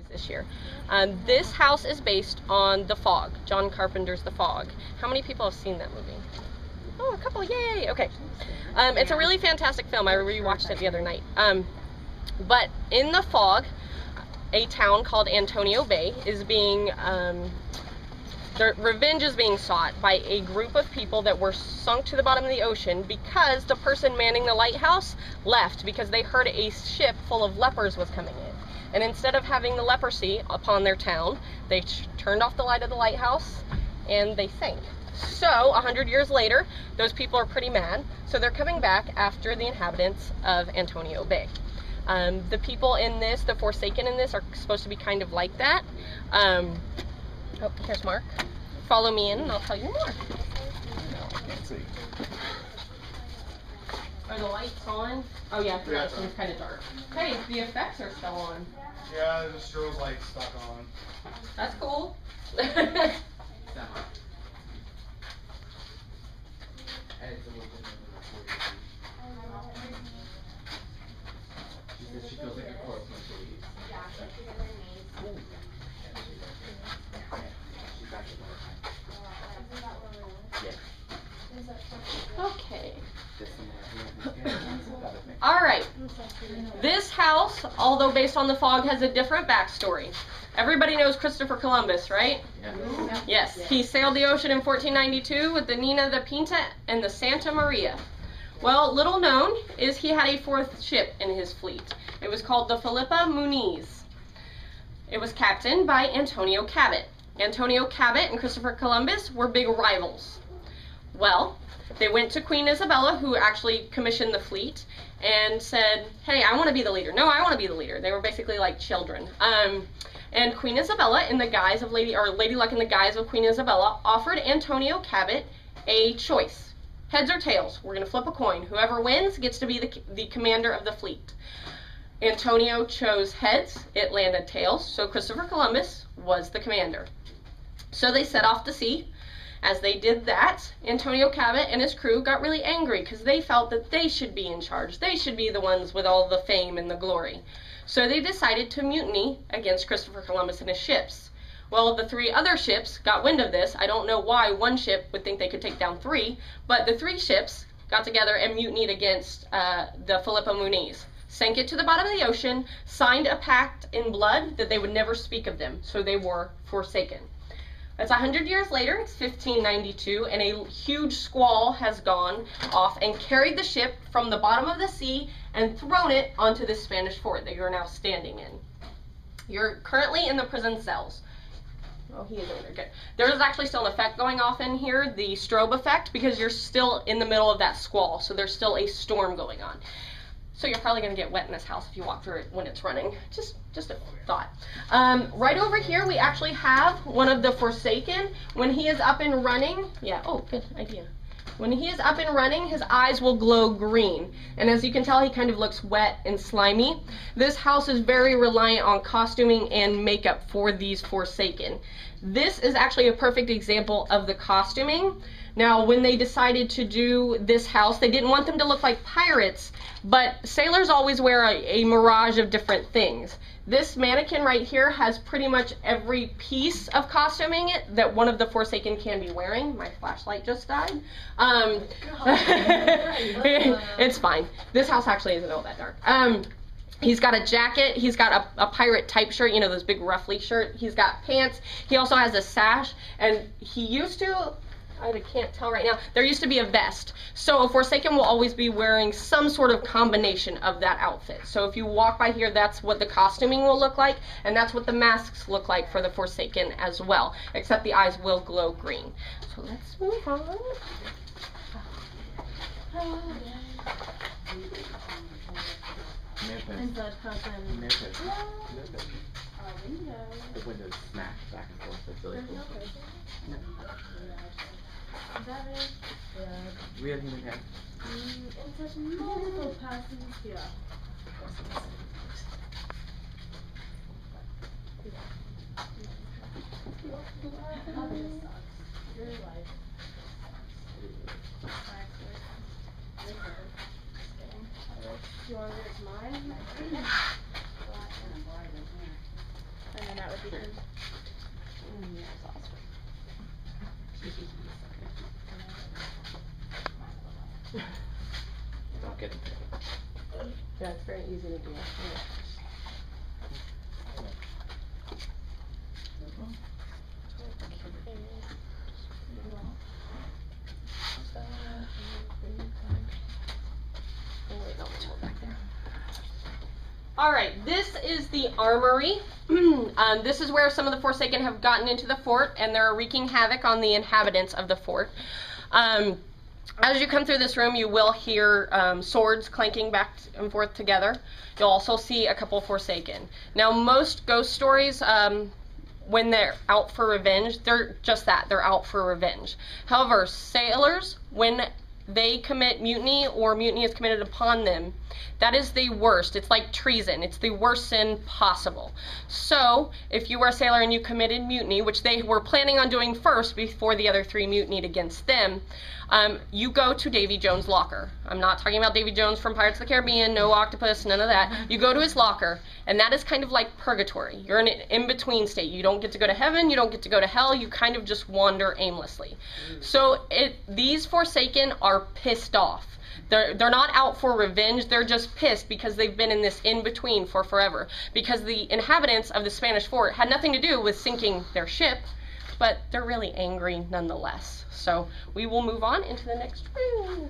this year. This house is based on The Fog, John Carpenter's The Fog. How many people have seen that movie? Oh, a couple, yay, okay. It's a really fantastic film. I rewatched it the other night. But in The Fog, a town called Antonio Bay is being, their revenge is being sought by a group of people that were sunk to the bottom of the ocean because the person manning the lighthouse left because they heard a ship full of lepers was coming in. And instead of having the leprosy upon their town, they turned off the light of the lighthouse and they sank. So 100 years later, those people are pretty mad, so they're coming back after the inhabitants of Antonio Bay. The people in this, the Forsaken in this, are supposed to be kind of like that. Oh, here's Mark. Follow me in and I'll tell you more. Let's see. Are the lights on? Oh yeah, it's kind of dark. Hey, the effects are still on. Yeah, the strobe light stuck on. That's cool. She feels like a corpse when she leaves. Yeah, she's together her knees. She's back to Okay. the Alright. This house, although based on The Fog, has a different backstory. Everybody knows Christopher Columbus, right? Yeah. Yes. He sailed the ocean in 1492 with the Nina the Pinta and the Santa Maria. Well, little known is he had a fourth ship in his fleet. It was called the Philippa Muniz. It was captained by Antonio Cabot. Antonio Cabot and Christopher Columbus were big rivals. Well, they went to Queen Isabella, who actually commissioned the fleet, and said, hey, I want to be the leader. No, I want to be the leader. They were basically like children. And Queen Isabella, in the guise of Lady Luck in the guise of Queen Isabella, offered Antonio Cabot a choice. Heads or tails, we're going to flip a coin. Whoever wins gets to be the commander of the fleet. Antonio chose heads, it landed tails, so Christopher Columbus was the commander. So they set off to sea. As they did that, Antonio Cabot and his crew got really angry because they felt that they should be in charge. They should be the ones with all the fame and the glory. So they decided to mutiny against Christopher Columbus and his ships. Well, the three other ships got wind of this. I don't know why one ship would think they could take down three, but the three ships got together and mutinied against the Philippa Muniz. Sank it to the bottom of the ocean, signed a pact in blood that they would never speak of them, so they were forsaken. It's 100 years later, it's 1592, and a huge squall has gone off and carried the ship from the bottom of the sea and thrown it onto this Spanish fort that you're now standing in. You're currently in the prison cells. Oh, he is over there, good. There is actually still an effect going off in here, the strobe effect, because you're still in the middle of that squall, so there's still a storm going on. So you're probably going to get wet in this house if you walk through it when it's running. Just a thought. Right over here, we actually have one of the Forsaken. When he is up and running, yeah, oh, good idea. When he is up and running, his eyes will glow green. And as you can tell, he kind of looks wet and slimy. This house is very reliant on costuming and makeup for these Forsaken. This is actually a perfect example of the costuming. Now, when they decided to do this house, they didn't want them to look like pirates, but sailors always wear a mirage of different things. This mannequin right here has pretty much every piece of costuming that one of the Forsaken can be wearing. My flashlight just died. It's fine. This house actually isn't all that dark. He's got a jacket, he's got a pirate type shirt, you know, those big ruffly shirt. He's got pants. He also has a sash, and he used to, I can't tell right now, there used to be a vest. So a Forsaken will always be wearing some sort of combination of that outfit. So if you walk by here, that's what the costuming will look like, and that's what the masks look like for the Forsaken as well, except the eyes will glow green. So let's move on. Inside person. Window. The windows smack back and forth. That's really cool. That is good. Real human hair. Inside multiple persons here. Your life. Do you want to read mine? And then that would be him. Don't get into it. Yeah, it's very easy to do. All right, this is the Armory. This is where some of the Forsaken have gotten into the fort, and they're wreaking havoc on the inhabitants of the fort. As you come through this room, you will hear swords clanking back and forth together. You'll also see a couple Forsaken. Now, most ghost stories, when they're out for revenge, they're just that, they're out for revenge. However, sailors, when they commit mutiny or mutiny is committed upon them, that is the worst. It's like treason. It's the worst sin possible. So, if you were a sailor and you committed mutiny, which they were planning on doing first before the other three mutinied against them, you go to Davy Jones' locker. I'm not talking about Davy Jones from Pirates of the Caribbean, no octopus, none of that. You go to his locker, and that is kind of like purgatory. You're in an in-between state. You don't get to go to heaven, you don't get to go to hell, you kind of just wander aimlessly. So these Forsaken are pissed off. They're not out for revenge, they're just pissed because they've been in this in-between for forever. Because the inhabitants of the Spanish fort had nothing to do with sinking their ship, but they're really angry nonetheless. So we will move on into the next room.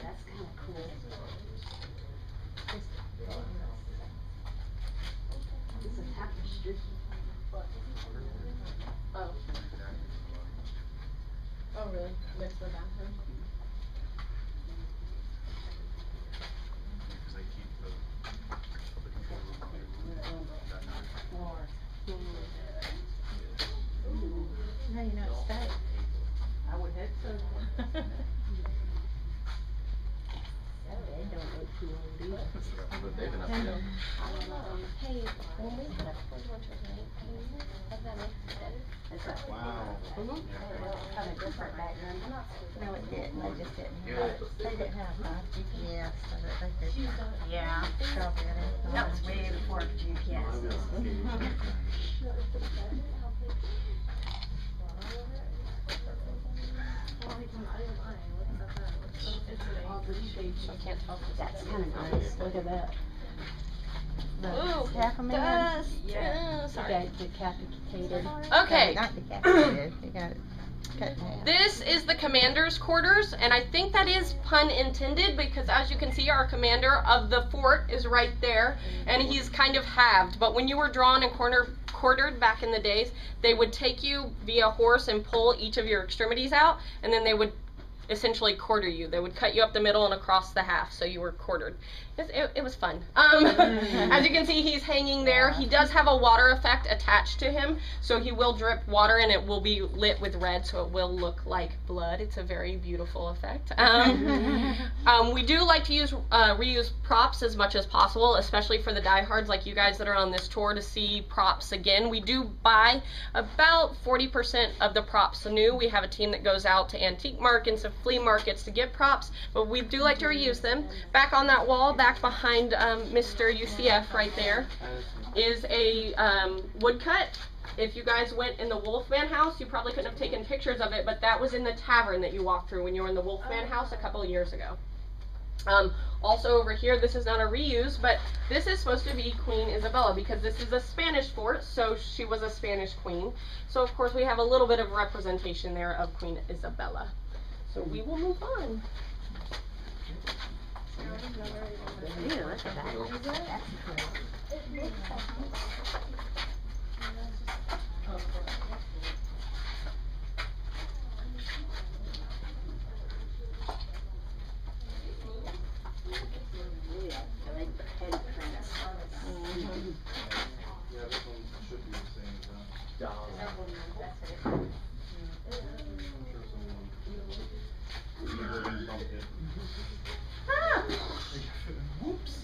That's kind of cool. It's a tapestry. Oh. Oh, really? Next to the bathroom? Now you know it's fake. I would hope so. They don't look too old either. What they've been up to. Hey, when we had a Wow. Kind of different back then. No, it didn't. They just didn't have. They didn't have GPS. So that they could. Yeah. That was way before GPS. I can't tell. That's kind of nice. Look at that. Ooh, Half a minute. dust. Yeah. Sorry. You got decapitated. Okay. Not decapitated. You got it cut in half. This is the commander's quarters, and I think that is pun intended because as you can see, our commander of the fort is right there, and he's kind of halved. But when you were drawn and quartered back in the days, they would take you via horse and pull each of your extremities out, and then they would essentially quarter you. They would cut you up the middle and across the half, so you were quartered. It was fun. As you can see, he's hanging there. He does have a water effect attached to him, so he will drip water and it will be lit with red, so it will look like blood. It's a very beautiful effect. We do like to use reuse props as much as possible, especially for the diehards like you guys that are on this tour to see props again. We do buy about 40% of the props new. We have a team that goes out to antique markets and flea markets to get props, but we do like to reuse them. Back on that wall, back behind Mr. UCF right there, is a woodcut. If you guys went in the Wolfman house, you probably couldn't have taken pictures of it, but that was in the tavern that you walked through when you were in the Wolfman house a couple of years ago. Also over here, this is not a reuse, but this is supposed to be Queen Isabella because this is a Spanish fort, so she was a Spanish queen. So of course we have a little bit of representation there of Queen Isabella. So we will move on. Ew, look at that. That's cool. Whoops.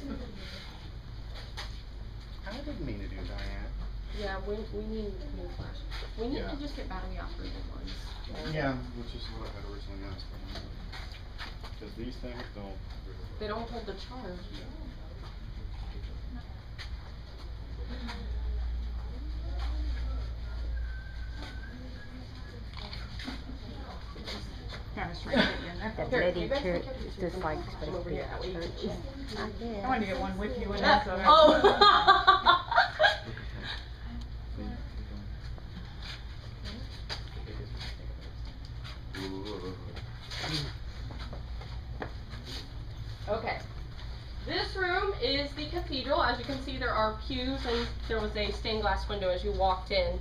I didn't mean to do Diane. Yeah, we need new flash. We need to just get battery operated ones. Yeah, which is what I had originally asked for. Because these things don't. They don't hold the charge. The Betty Church, just like supposed to be at church. I wanted to get one with you and also. Oh. Okay. This room is the cathedral. As you can see, there are pews and there was a stained glass window as you walked in.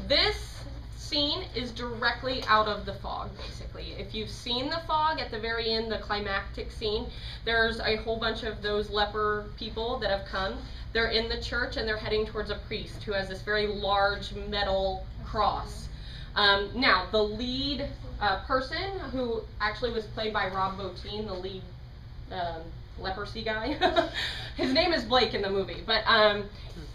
This scene is directly out of the fog, basically. If you've seen the fog at the very end, the climactic scene, there's a whole bunch of those leper people that have come. They're in the church and they're heading towards a priest who has this very large metal cross. Now, the lead person, who actually was played by Rob Bottin, the lead leprosy guy. His name is Blake in the movie, but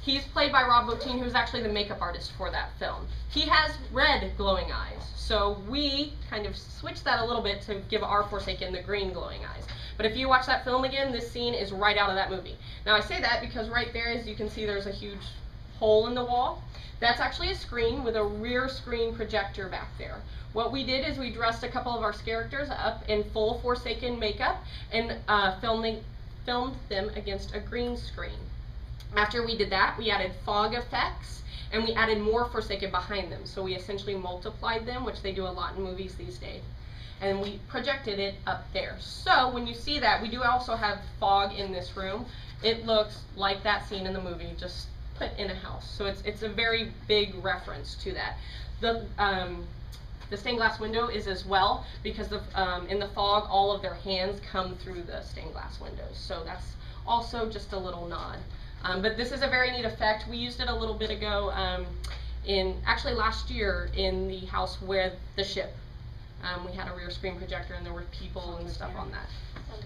he's played by Rob Bottin, who's actually the makeup artist for that film. He has red glowing eyes, so we kind of switched that a little bit to give our Forsaken the green glowing eyes. But if you watch that film again, this scene is right out of that movie. Now I say that because right there, as you can see, there's a huge hole in the wall. That's actually a screen with a rear screen projector back there. What we did is we dressed a couple of our characters up in full Forsaken makeup and filmed them against a green screen. After we did that, we added fog effects and we added more Forsaken behind them. So we essentially multiplied them, which they do a lot in movies these days. And we projected it up there. So when you see that, we do also have fog in this room. It looks like that scene in the movie, just put in a house. So it's a very big reference to that. The stained glass window is as well, because in the fog, all of their hands come through the stained glass windows. So that's also just a little nod. But this is a very neat effect. We used it a little bit ago actually last year in the house where the ship. We had a rear screen projector and there were people and stuff on that.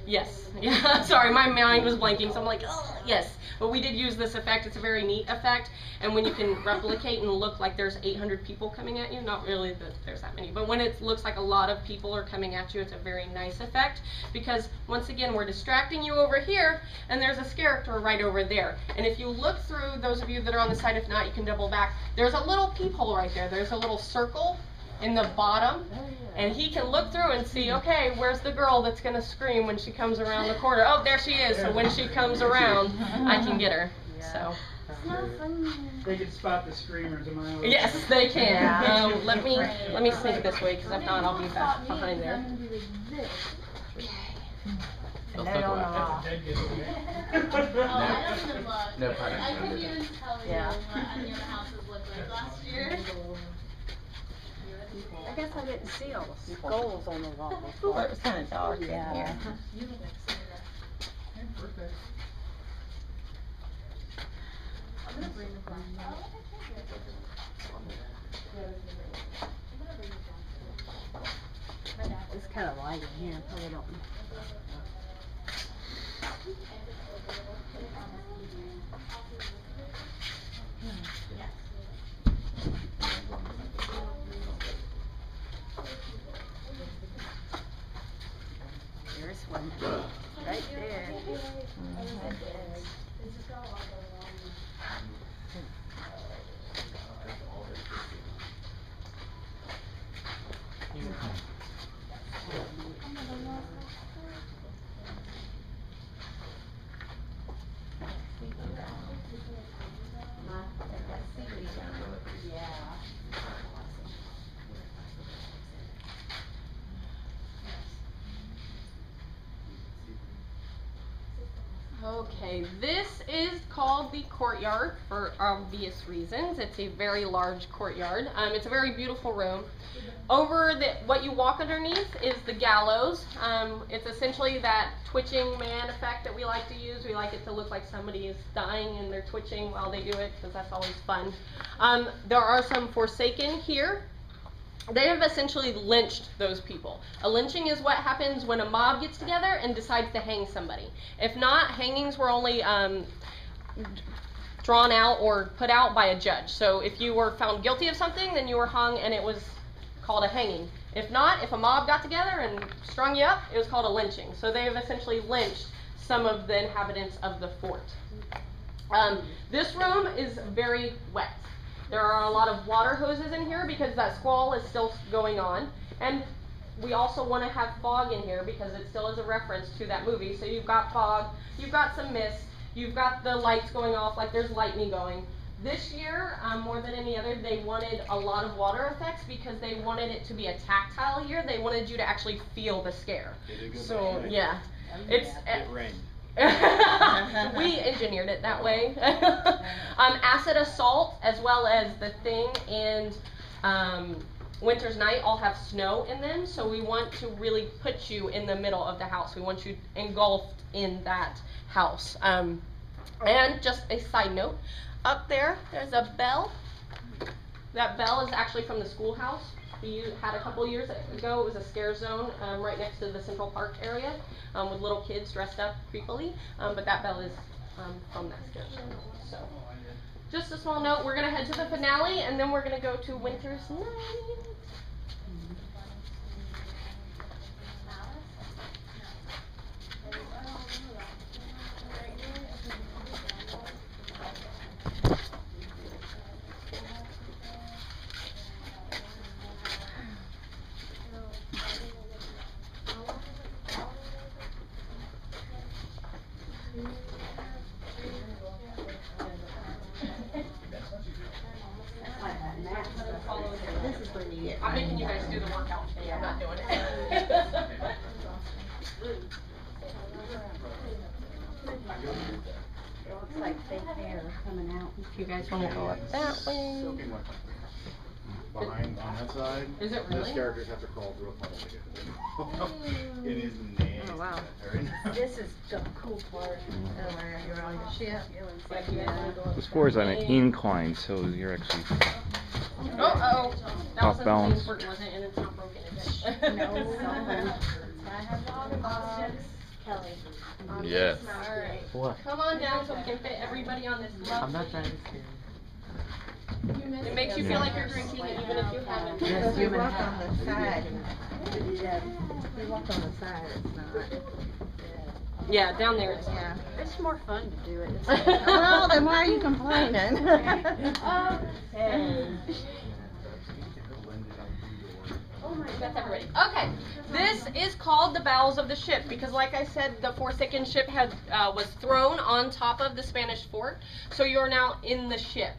Yes. Yeah. Sorry, my mind was blanking, so I'm like, oh, yes. But we did use this effect. It's a very neat effect. And when you can replicate and look like there's 800 people coming at you, not really that there's that many, but when it looks like a lot of people are coming at you, it's a very nice effect. Because once again, we're distracting you over here, and there's a character right over there. And if you look through, those of you that are on the side, if not, you can double back. There's a little peephole right there. There's a little circle in the bottom, and he can look through and see, okay, where's the girl that's going to scream when she comes around the corner? Oh, there she is. So when she comes around, I can get her. So they can spot the screamers a mile. yes, they can. Let me sneak this way, because if not, I'll be back behind there. They'll No, still no, go no. after. No pun I couldn't intended. even tell you what any of the houses looked like last year. I guess I didn't see all the skulls on the wall before. It was kind of dark in here. I'm gonna bring the glass. It's kind of light in here. Probably don't. There's one right there. Okay, this is called the Courtyard for obvious reasons. It's a very large courtyard. It's a very beautiful room. Over what you walk underneath is the gallows. It's essentially that twitching man effect that we like to use. We like it to look like somebody is dying and they're twitching while they do it because that's always fun. There are some Forsaken here. They have essentially lynched those people. A lynching is what happens when a mob gets together and decides to hang somebody. If not, hangings were only drawn out or put out by a judge. So if you were found guilty of something, then you were hung and it was called a hanging. If not, if a mob got together and strung you up, it was called a lynching. So they have essentially lynched some of the inhabitants of the fort. This room is very wet. There are a lot of water hoses in here because that squall is still going on. And we also want to have fog in here because it still is a reference to that movie. So you've got fog, you've got some mist, you've got the lights going off like there's lightning going. This year, more than any other, they wanted a lot of water effects because they wanted it to be a tactile year. They wanted you to actually feel the scare. So, yeah. It rained. We engineered it that way. Acid Assault, as well as The Thing and Winter's Night, all have snow in them, so we want to really put you in the middle of the house. We want you engulfed in that house. And just a side note, up there's a bell. That bell is actually from the schoolhouse. We had a couple years ago. It was a scare zone right next to the Central Park area with little kids dressed up creepily. But that bell is from that scare zone. So, just a small note. We're going to head to the finale, and then we're going to go to Winter's Night. This is when you get. I'm making you guys do the workout today. I'm not doing it. It looks like fake hair coming out. You guys want to go up that way? Soaking wet. Behind on that side. Is it Those really? characters have to crawl through a puddle to get to it. It is nasty. Oh, wow. This is the cool part where you're on the ship. The floor is on an incline, so you're actually Uh-oh. That off was balance. important, wasn't it? And it's not broken, is it? No, I have the box. Kelly. Yes. Alright. What? Come on down so we can fit everybody on this lovely. I'm not trying to scare It makes you feel like you're drinking it even if you haven't. Yes, you walk on the side. Yeah, you walk on the side, it's not. Yeah, down there it's Yeah. It's more fun to do it. Well, then why are you complaining? That's everybody. Okay, this is called the bowels of the ship because, like I said, the Forsaken ship had was thrown on top of the Spanish fort, so you're now in the ship.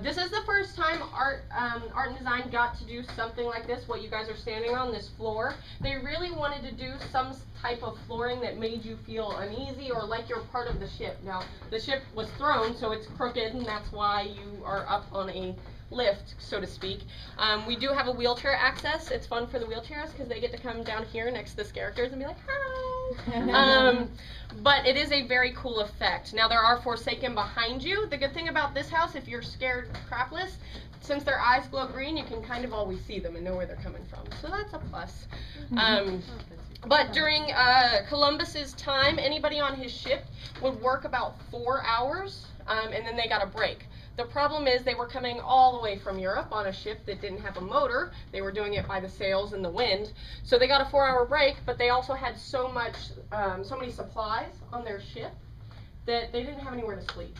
This is the first time art and design got to do something like this, what you guys are standing on, this floor. They really wanted to do some type of flooring that made you feel uneasy or like you're part of the ship. Now, the ship was thrown, so it's crooked, and that's why you are up on a lift, so to speak. We do have a wheelchair access. It's fun for the wheelchairs because they get to come down here next to the characters and be like, hi. But it is a very cool effect. Now there are Forsaken behind you. The good thing about this house, if you're scared crapless, since their eyes glow green, you can kind of always see them and know where they're coming from. So that's a plus. But during Columbus's time, anybody on his ship would work about 4 hours, and then they got a break. The problem is they were coming all the way from Europe on a ship that didn't have a motor. They were doing it by the sails and the wind. So they got a 4-hour break, but they also had so many supplies on their ship that they didn't have anywhere to sleep.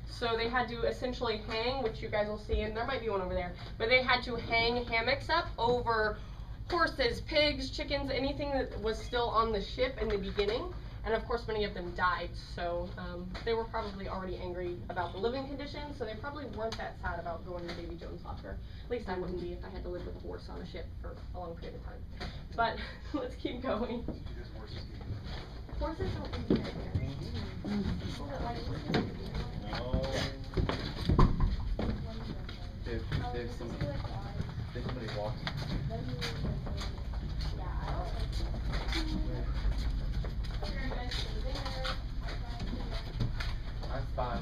So they had to essentially hang, which you guys will see, and there might be one over there, but they had to hang hammocks up over horses, pigs, chickens, anything that was still on the ship in the beginning. And of course, many of them died, so they were probably already angry about the living conditions, so they probably weren't that sad about going to Davy Jones' locker. At least I wouldn't be if I had to live with a horse on a ship for a long period of time. But let's keep going. Horses don't eat there. If somebody walks. That's fine.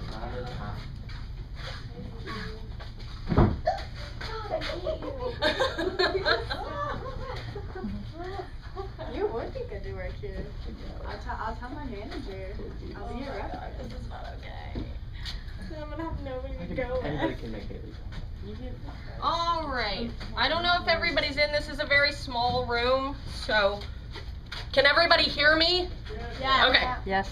You would be good to work here. I'll tell my manager. I'll be your rep. This is not okay. I'm gonna have nowhere to go. Anybody can make it. All right. I don't know if everybody's in. This is a very small room, so can everybody hear me? Yeah. Okay. Yes.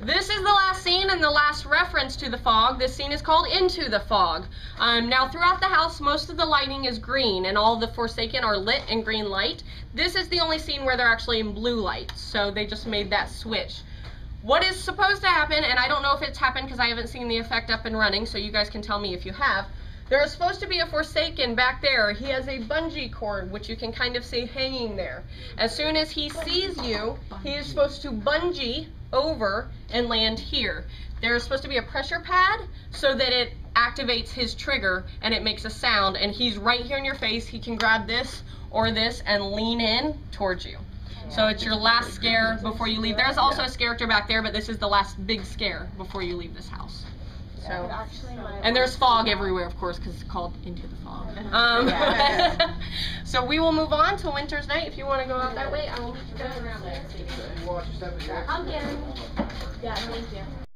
This is the last scene and the last reference to the fog. This scene is called Into the Fog. Now throughout the house, most of the lighting is green and all the Forsaken are lit in green light. This is the only scene where they're actually in blue light, so they just made that switch. What is supposed to happen, and I don't know if it's happened because I haven't seen the effect up and running, so you guys can tell me if you have. There is supposed to be a Forsaken back there. He has a bungee cord, which you can kind of see hanging there. As soon as he sees you, he is supposed to bungee over and land here. There's supposed to be a pressure pad so that it activates his trigger and it makes a sound, and he's right here in your face. He can grab this or this and lean in towards you. So it's your last scare before you leave. There's also a character back there, but this is the last big scare before you leave this house. So, and there's fog everywhere, of course, because it's called Into the Fog. So we will move on to Winter's Night. If you want to go out that way, I will meet you guys around there. You watch yourself. I'm getting. Yeah, thank you.